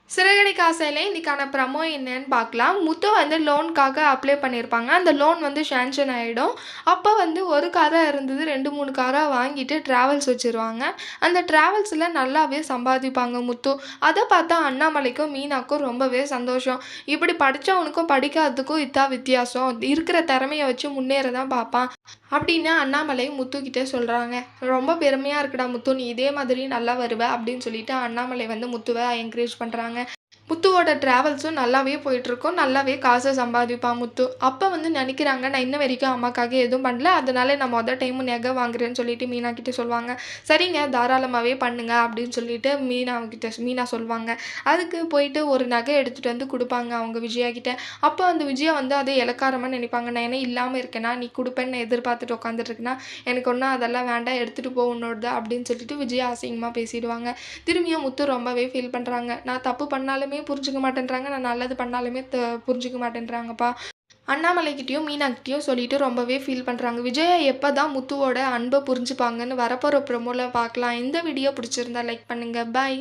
சிறகடிக்க ஆசையில இன்னைக்கான ப்ரமோ என்னன்னு பார்க்கலாம். முத்து வந்து லோனுக்காக அப்ளை பண்ணியிருப்பாங்க. அந்த லோன் வந்து சாங்ஷன் ஆயிடும். அப்ப வந்து 1 காரா இருந்தது 2, 3 காரா வாங்கிட்டு டிராவல்ஸ் வச்சுருவாங்க. அந்த டிராவல்ஸ்ல நல்லாவே சம்பாதிப்பாங்க முத்து. அத பார்த்தா அண்ணாமலைக்கும், மீனாக்கும் ரொம்பவே சந்தோஷம். இப்படி படிச்சவனுக்கும் படிக்காததுக்கும் இதான் வித்தியாசம். இருக்கிற திறமைய வச்சு முன்னேற தான் பார்ப்பான். அப்படின்னு அண்ணாமலை முத்துக்கிட்ட சொல்றாங்க. ரொம்ப பெருமையா இருக்குடா முத்து. நீ இதே மாதிரி நல்லா வருவ அப்படின்னு சொல்லிட்டு அண்ணாமலை வந்து முத்துவ என்கரேஜ் பண்றாங்க. முத்துவோட டிராவல்ஸும் நல்லாவே போயிட்டுருக்கும். நல்லாவே காசு சம்பாதிப்பான் முத்து. அப்ப வந்து நெனைக்கிறாங்க, நான் இன்ன வரைக்கும் அம்மாக்காக எதுவும் பண்ணல. அதனால நான் டைமு நகை வாங்குறேன்னு சொல்லிட்டு மீனா கிட்ட சொல்லுவாங்க. சரிங்க தாராளமாவே பண்ணுங்க அப்படின்னு சொல்லிட்டு மீனா சொல்லுவாங்க. அதுக்கு போயிட்டு ஒரு நகை எடுத்துட்டு வந்து குடுப்பாங்க அவங்க விஜயா கிட்ட. அப்ப அந்த விஜயா வந்து அதை இளக்காரமா நினைப்பாங்க. நான் என்ன இல்லாம இருக்கேனா? நீ குடுப்பேன்னு எதிர்பார்த்துட்டு உட்காந்துட்டு இருக்கேனா? எனக்கு ஒண்ணும் அதெல்லாம் வேண்டாம். எடுத்துட்டு போ உன்னோடது அப்படின்னு சொல்லிட்டு விஜயா அசிங்கமா பேசிடுவாங்க. திரும்பியும் முத்து ரொம்பவே ஃபீல் பண்றாங்க. நான் தப்பு பண்ணாலுமே புரிஞ்சுக்க மாட்டேன்றாங்க. நான் நல்லது பண்ணாலுமே புரிஞ்சுக்க மாட்டேன்றாங்கப்பா. அண்ணாமலைகிட்டயும், மீனாகிட்டயும் சொல்லிட்டு ரொம்பவே ஃபீல் பண்றாங்க. விஜயா எப்பதான் முத்துவோட அன்ப புரிஞ்சுப்பாங்கன்னு வரப்போற ப்ரோமோல பார்க்கலாம். இந்த வீடியோ பிடிச்சிருந்தா லைக் பண்ணுங்க. பாய்.